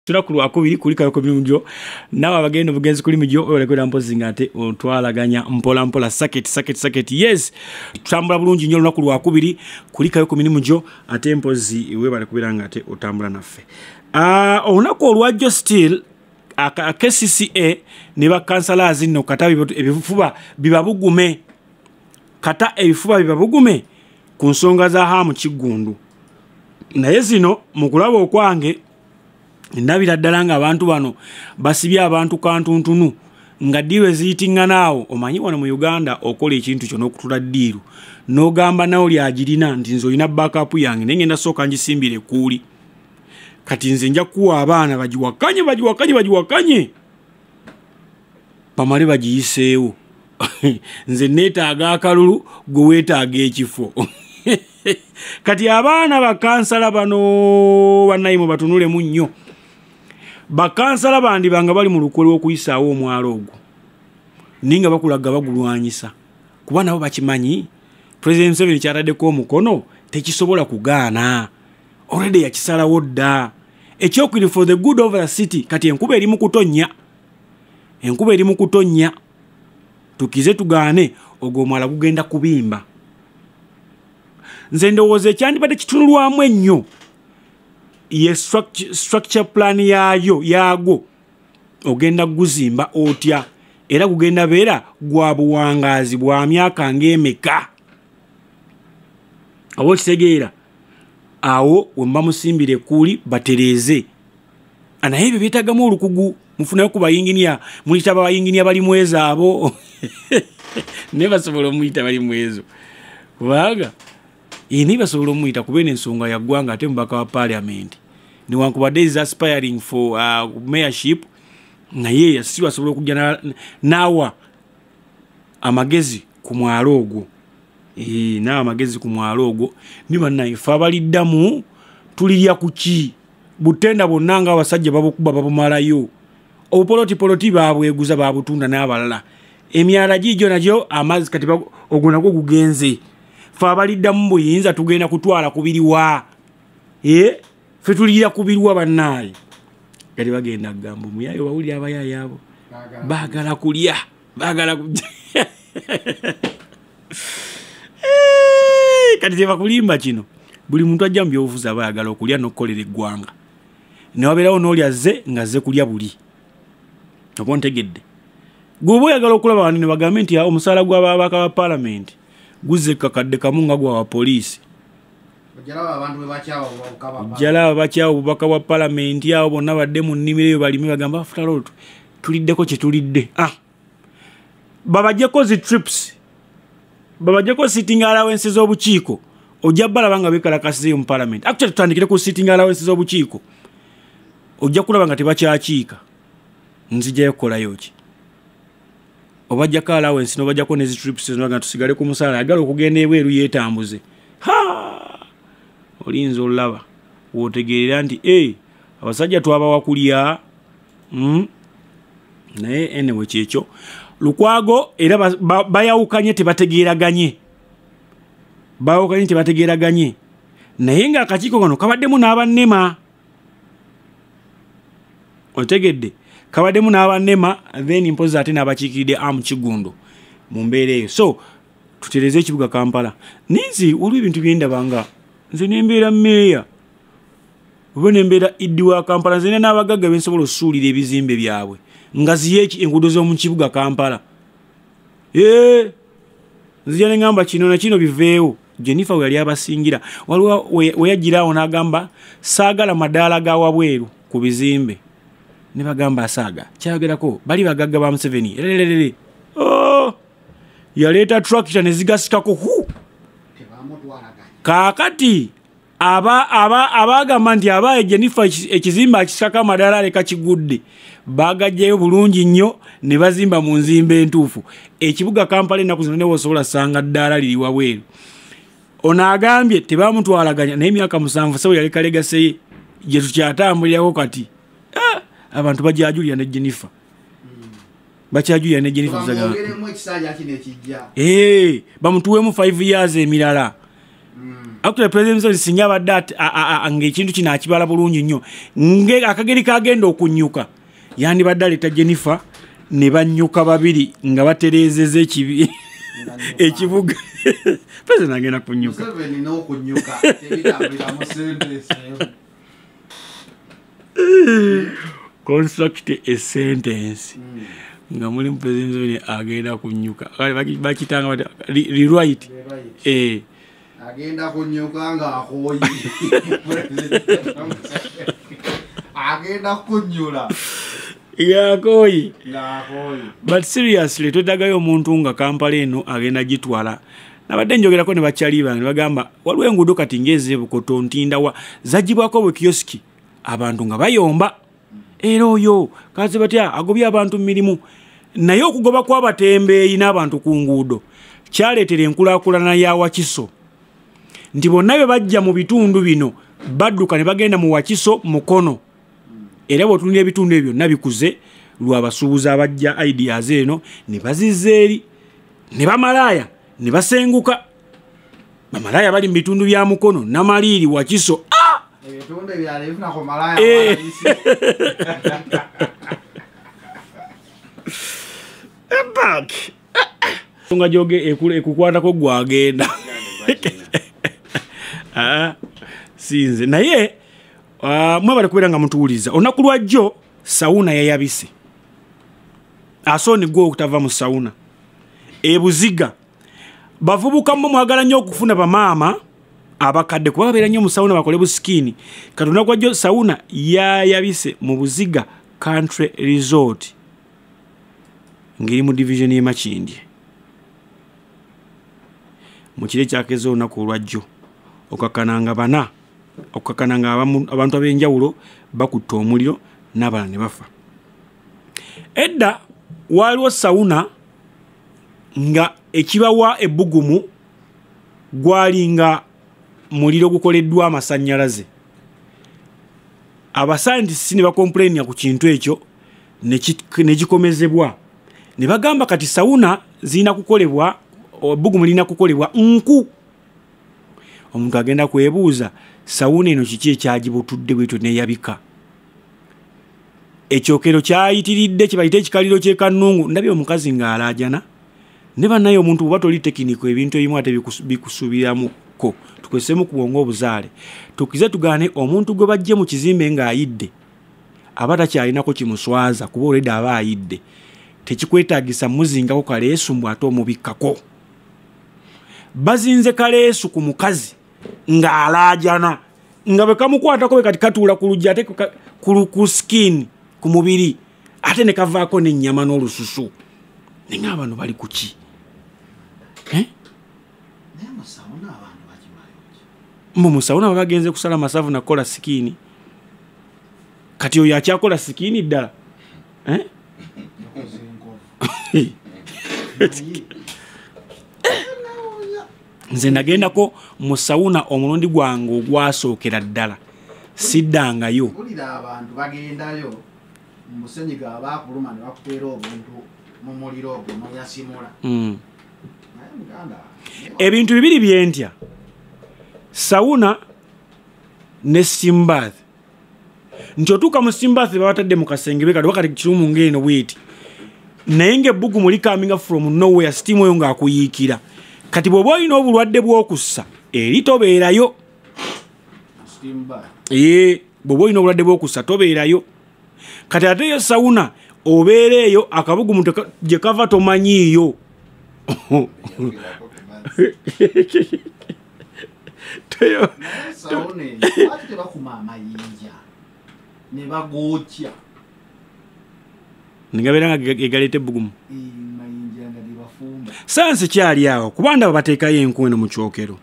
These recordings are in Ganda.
Tunakulwa akubiri kulika ko bimujo nawe abagendo bugenzi kuli mijo olekwera mpozi ngate otwalaganya mpola mpola saketi yes tutambula bulungi nnyo lunakulwa akubiri kulika ko minimujo ate mpozi we bale kubira ngate otambula naffe olunaku olwajjo still KCCA ne bakansalazi no kata ebifuba bibabugume kata ebifuba bibabugume ku nsonga za hamu Kiggundu naye zino mukulaba okwange ndabira ddala nga abantu bano basibya abantu kantuntunu nga diwe ziyitinganawo omanyi wano mu Uganda okola ekintu kyo n'okutula ddiiru n'ogamba nawo lyagirina nti nze olina backup yange naye ngenda sooka ngisimbire kuuli kati nze nja kuwa abaana bagiwakanye pamale bagiyiseewo nze neetaaga akalulu gwe weetaaga ekifo kati abaana bakansala bano bannayimo batunulemu nnyo bakansala bandi banga bali mu lukole okuyisaawo omwalo ogwo ninga bakulaga bagulwanyisa kuba nabo bakimanyi President Museveni kyataddeko omukono tekisobola kugaana already yakisalawo dda ekyokiri for the good of the city kati enkuba eri mu kutonnya tukize tugaane ogwo omwala gugenda kubimba nze ndowooza ekyandibadde kitunulwamu ennyo ye structure plan yago ogenda guzimba otya era gugenda beera gwa buwangazi bwa myaka ng'emeka awo kitegeera awo wemba musimbire kuuli batereze naye ebyo byetagamu olukugu mufunayo ku bayinginiya muyita bayinginiya bali mwezi abo ne basobola omuyita bali mwezo kubanga ini basobola omuyita kuba n'ensonga ya ggwanga ate mubaka wa parliament newankubadde is aspiring for mayorship naye yasi basobola okujja nawa amagezi ku mwalo ogwo nawa amagezi ku mwalo ogwo ni bannaife abaliddamu tulirya kuki butenda bonna nga abasajja babukuba babumalayo obupolotipoloti babweguza babutunda n'abalala emyala gijo nagyo amazzi kati ogwo nagwo gugenze fe abaliddamu buyinza tugenda kutwala kubiriwa fe tulira kubiriwa bannaayi kati bagenda kugamba omuyayo bawulira abayaayi abo baagala kulya baagala kati tebakulimba kino buli muntu ajja mu byobufuzi aba ayagala okulya n'okukolera eggwanga newabeerawo n'olya zze nga zze kulya buli oba ontegedde gweoba oyagala okulaba wano ne bagambe nti omusaala gw'ababaka ba palamenti guzze kakadde kamu nga gwa poliisi ojjalaba bakyawo obubaka bwa palamenti awo bonna badde mu nnimiro eyo balimi bagamba afutalo tuliddeko kye tulidde babajjeko zi trips babajjeko sitting allowance z'obukiiko ojja balaba nga bekalakasizeyo mu palamenti actually tutandikire ku sitting allowance z'obukiiko ojja kulaba nga tebakyakiika nzijjayo kukolayo ki obajjako allowance n'obajjako ne zi trips nga tusigale ku musaala agala okugenda ebweru yeetambuze olinza olaba wotegeerera nti abasajja twabawa kulya naye anyway kyekyo Lukwago era bayawukanye tebategeeraganye naye nga akakiiko kano kabaddemu n'abannema otegedde kabaddemu n'abannema then mpozi ate n'abakiikiridde Kiggundu mu mbeera eyo so tutereze ekibuga Kampala ninzi waliwo ebintu byendabanga nze nembeera meeya oba nembeera iddi wa Kampala nze n'abagagga bensobola osuulira ebizimbe byabwe nga ziyeki enguudo z'omu kibuga Kampala nzija ne ngamba kino na kino biveewo Jennifer we yali abasingira waliwo weyagiraawo n'agamba saagala madaala ga wabweru ku bizimbe ne bagamba asaaga kyayogerako bali bagagga ba Museveni yaleeta tractor ne zigasikako kaakati abagamba nti abaye Jennifer ekizimba akisikako amadaala aleka kigudde bagajjayo bulungi nnyo ne bazimba mu nzimba entuufu ekibuga Kampala ennaku zino ne wosobola sanga ddaala liri wabweru ono agambye tebamutwalaganya naye emyaka 7 sewe yaleka legaseye gye tukyatambulirako kati abantu bajajulira ne Jennifer bakyajulira ne Jennifer bamutuwemu 5 years emirala Actually President Museveni singa abadde ng'ekintu kino akibala bulungi nnyo akageri kagenda okunyuka yandibadde aleeta Jennifer ne bannyuka babiri nga batereezeza ekibuga President agenda kunyuka construct a sentence nga mulimu President Museveni agenda kunyuka bakitanga rewrite agenda kunyuka nga akooyi agenda kunyula yakooyi but seriously twetagayo omuntu nga Kampala eno agenda gitwala nabadde njogerako ne bakyali bange bagamba waliwo enguudo kati ngeze Bukoto Ntindawa zagibwako bwe kioski abantu nga bayomba era oyo kaze batya agobya abantu mirimu naye okugoba kw'abatembeeyi n'abantu ku nguudo kyaleetera enkulaakulana ya Wakiso nti bonna be bajja mu bitundu bino badduka ne bagenda mu Wakiso Mukono era bw'otunula ebitundu ebyo byonna bikuze lw'abasuubuzi abajja ideas eno ne bazizza eri ne bamalaaya ne basenguka bamalaaya bali mu bitundu bya Mukono Namaliiri Wakiso ebitundu ebyala ebifunako malaaya nga joge ekukwatako gwagenda sinze naye mwebale kubeera nga mutuwuliza olunaku lwajjo sawuna yayabise asoni gwe okutava mu sawuna ebuziga bavubuka mwe mwagala nnyo okufuna bamaama abakadde kuba babeera nnyo mu sawuna bakole busikini kati olunaku lwajjo sawuna yayabise mu Buziga Country Resort ngiri mu division y'e Makindye mu kire kyakeze olunaku olwajjo okakananga bana okakananga abantu ab'enjawulo bakutta omuliro n'abalala ne bafa edda waliwo sawuna nga ekibawa ebbugumu gwalinga muliro gukoleddwa amasannyalaze abasayintisi ne bakomplainia ku kintu ekyo ne gikomezebwa ne bagamba kati sawuna zirina kukolebwa ebbugumu lirina kukolebwa nku omuntu agenda kwebuuza sawuna eno kiki ekyagibutudde bwetyo neyabika ekyokero kyayitiridde kibayite ekikaliro ky'ekannungu ndabye omukazi ng'alaajana ne bannaye omuntu bw'oba toli tekiniko ebintu ebimu ate bikusuubiramuko tukozesemu ku bwongo obuzaale tukize tugaane omuntu gwe bajje mu kizimbe ng'ayidde aba takyalinako kimuswaza kuba olwedde aba ayidde tekikwetaagisa muzingako kaleesu mbw ate omubikkako bazinze kaleesu ku mukazi ng'alaajana nga bwe kamukwatako be kati katuula ku lujja ate ku skin ku mubiri ate ne kavaako n'ennyama n'olususu nenga abantu bali ku ki mbu musawuna bwe bagenze kusala masavu nakola sikini kati oyo akyakola sikini ddala nze nagendako mu sawuna omulundi gwange ogwasookera ddala siddangayo mpulira abantu bagendayo musenyiga abakuluma ne bakuteera obuntu mu muliro ogwo noyasimula naye muganda ebintu bibiri byentya sawuna ne simbath nti otuuka mu simbath babatadde mu kasenge bekati wakati kirumu ngeno bweti naye ng'ebbugumu likaming from nowhere sitiimu oyo ng'akuyiikira kati bw'oba olina obulwadde bw'okussa eri tobeerayo bw'oba olina obulwadde bw'okussa tobeerayo kati ate yo sawuna obeera eyo akabugumu gye kava tomanyiiyo negabeera nga gegaleeta ebbugumu sansi kyali awo kubanda babateekayo enku eno mu kyokero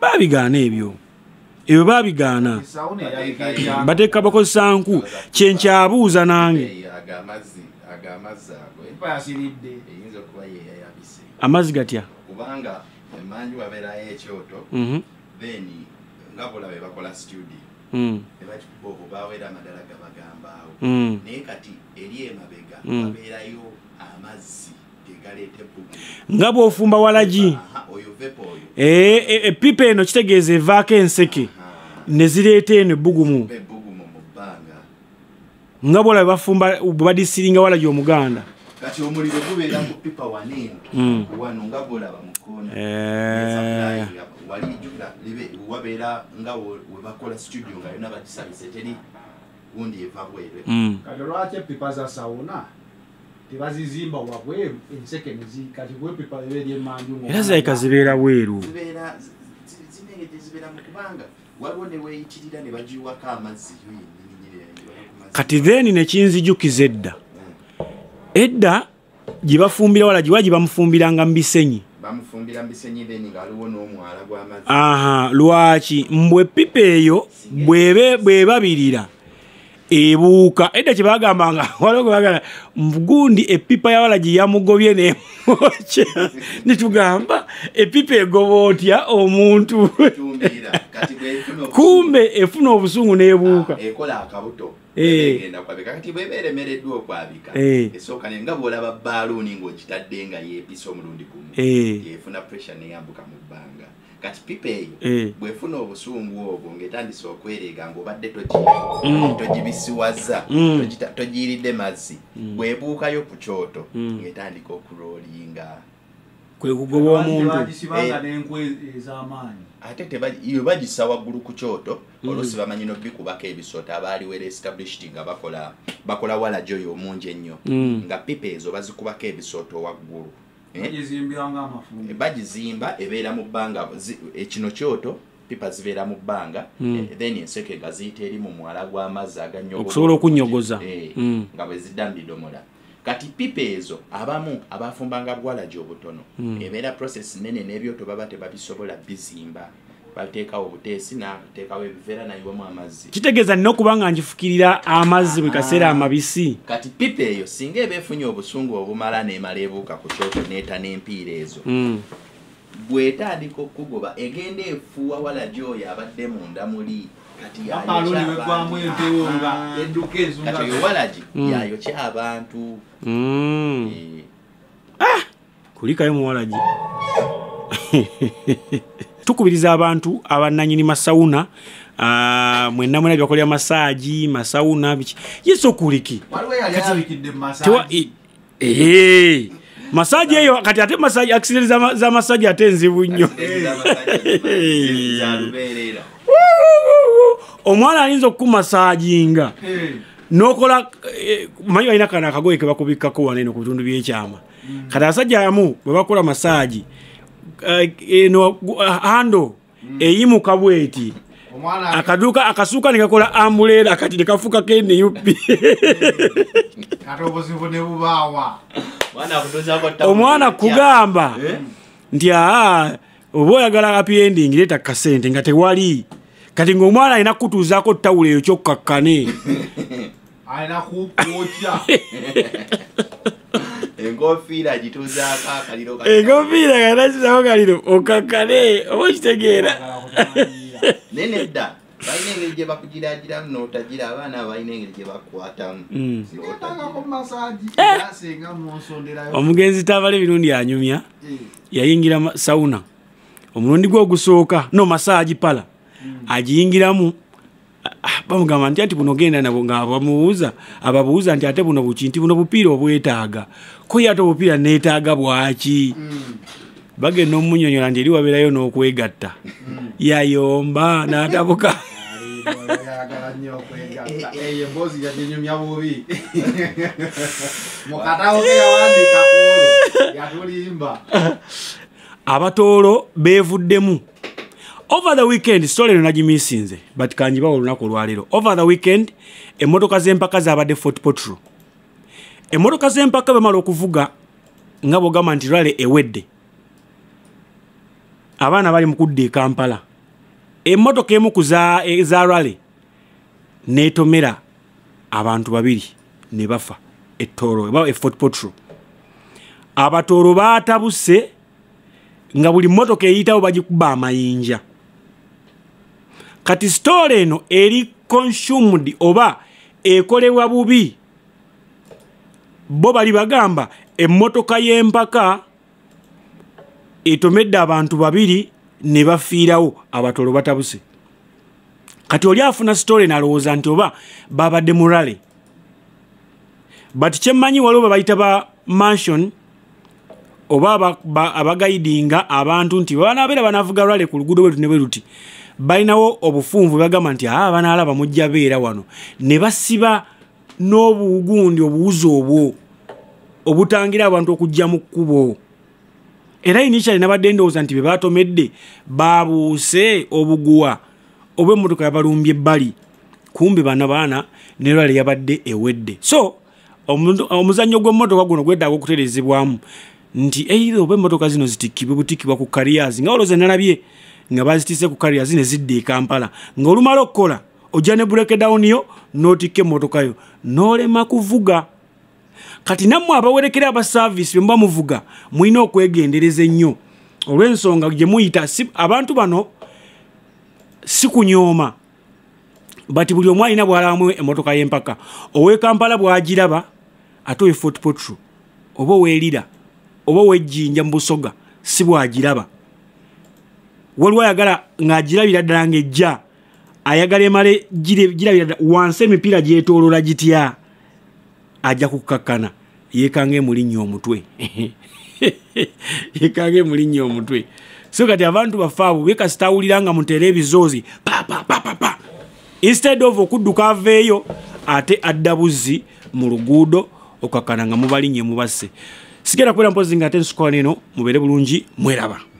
babigaana ebyo babigaana bateeka bakozesa nku kyenkyabuuza nange amazzi gatya kubanga emanju wabeerayo ekyoto then nga bulabe bakola studio nebakikuba obwo bawera amadala gabagambaawo naye kati eri emabega babeerayo amazzi tegaleeta ebbugumu nga bw'ofumba walagi oyo vepo oyo epipa eno kitegeeza evaako enseke ne zireeta eno ebbugumu mu bbanga nga bwola bafumba badisiringa walagi omuganda kati omuliro gubeera ku pipa waneeno wano nga bwolaba mukoona wali jukira wabeera nga webakola studio nga yona bagisabise teri gundi eva bwerwe kati lwaki epipa za sawuna tebazizimba wabweru enseke kati bwepipa ebeera emanju era zaika zibeera bweru zinengete zibeera mu kubanga waliwo ne weeyitirira ne bagiwako amazzi kati then nekinzijukiza edda gye bafumbira walagi wala gye bamufumbiranga mu bisenyi bamufumbira mu bisenyi then nga waliwo n'omwala gw'amazzi lwaki mbwe pipa eyo bwebabirira ebuuka edda kye bagambanga waliwo gwe bagamba gundi epipa ya walagi yamugobye nemwokya netugamba epipa egoba otya omuntu kumbe efuna obusungu n'ebuuka ekola akabuto egenda kwabika kati bwebeera emereddwa okwabika esooka nga bwolaba baaluuni ng'ogitadde nga yeepisa omulundi gumu efuna pressure neyambuka mu bbanga kati pipa eyo bwefuna obusungu obwo ng'etandisa okwereega ng'obadde togibisiwaza togiyiridde mazzi bwebuukayo ku kyoto ng'etandika okuroolinga kwe kugoba omuntu ate iyo bagisa waggulu ku kyoto oluusi bamanyi nobikubako ebisota abaaliwo era established nga bakola walagi oyo omungi ennyo nga pipa ezo bazikubako ebisota waggulu bagizimba ebeera mu bbanga ekino kyoto pipa zibeera mu bbanga then enseke nga ziyita eri mu mwala gw'amazzi okusobola okunnyogoza nga bwe zidda mu bidomola kati pipa ezo abamu abafumbanga bwalagi obutono ebeera process nene n'ebyoto baba tebabisobola bizimba bateekawo obuteesi nateekawo ebiveera nayiwamu amazzi kitegeeza nina okuba nga njifukirira amazzi bwe kaseera amabisi kati pipa eyo singa eba efunye obusungu obumala n'emala ebuuka ku kyoto neeta n'empiira ezo bw'etandika okugoba egenda efuuwa walagi oyo abadde munda muli kati oyo walagi yayokya abantu kulikayo muwalagi tukubiriza abantu abannanyini masawuna mwenna mwena byakolera masaagi masawuna biki yeso kuliki masaagi eyo kati ate masaagi akisiri za masaagi ate nzibu nnyo omwana ayinza okukumasaaginga nokola manyi balina kana akagoye kebakubikkako waneno ku bitundu byekyama kati abasajja abamu bwe bakola masaagi eno hando eyimuka bweti akaduka akasuuka nekakola ambulera kati nekafuka kene yupi omwana kugamba nti oba oyagala happy ending leeta kasente nga tewali kati ng'omwana alina kutuuzaako ttawulo eyo kyokkakkane enkofiira agituuzaako akaliro enkofiira ganakizako kaliro okakkane oba okitegeera naye nedda balina engeri gye bakugiragiramu n'otagira abaana balina engeri gye bakwatamu omugenzi tabala ebirundi anyumya yayingira sawuna omulundi gwe ogusooka no masaagi pala agiyingiramu bamugamba nti buno genda nabo nga ababuuza nti ate buno buki nti buno bupiira obwetaaga ko yate obupiira neetaaga bwaki bagenda omunyonyola nti eri wabeerayo n'okwegatta yayomba n'atabuka abatoolo beevuddemu over the weekend story eno nagimisinze but kanjibawo olunaku olwaleero over the weekend emmotoka z'empaka zabadde Fort Portal emmotoka z'empaka bamala okuvuga nga bwogamba nti lwale ewedde abaana bali mukudda e Kampala emmotoka emu ku za lwale neetomera abantu babiri ne bafa ettoolo Fort Portal abatoolo baatabuse nga buli mmotoka eyitawo bagikuba amayinja kati story eno eri consumed oba ekolebwa bubi bo bali bagamba emmotoka y'empaka etomedde abantu babiri ne bafiirawo abatolo batabuse kati oli afuna story nalowooza nti oba babadde murale but kyemmanyi waliwo babayita ba mansion oba abagaidinga abantu nti banabeera banavuga rale ku luguudo bwetu ne bwe luti balinawo obufunvu bagamba nti banaalaba mujja beera wano ne basiba n'obugundi obuwuzi obwo obutangira abantu okujja mu kkubo era initially nabadde ndowooza nti be batomedde babuuse obuguwa oba emmotoka yabalumbye ebbali kumbi baana ne rale yabadde ewedde so omuzannyo gw'emmotoka guno gwetaaga okutereezebwamu nti either oba emmotoka zino butikibwa ku carriers nga olowooza nalabye nga bazitiise ku carriers ne zidde e Kampala ng'olumala okukola ojja ne breakdown yo n'otikka emmotoka yo n'olema kuvuga kati nammwe abawerekera aba service bwe muba muvuga mulina okwegendereza ennyo olw'ensonga gye muyita abantu bano si kunyooma bati buli omu alina bw'alabamu emmotoka y'empaka ow'e Kampala bw'agiraba ate owe Fort Portal oba oweerira oba ow'ejjinja mu Busoga si bw'agiraba waliwo ayagala ng'agirabira ddala ng'ejja ayagala emale girabira wansi emipiira gyetooloola gitya ajja kukakkana yeekanga emulinnya omutwe yeekanga emulinnya omutwe so kati abantu baffe abo bekasitawulira nga muteera ebizoozi pa instead of okudduka aveeyo ate adda buzzi mu luguudo okakkana nga mubalinnye mubasse sigenda kubeera mpozi nga ate nsukwana eno mubeere bulungi mweraba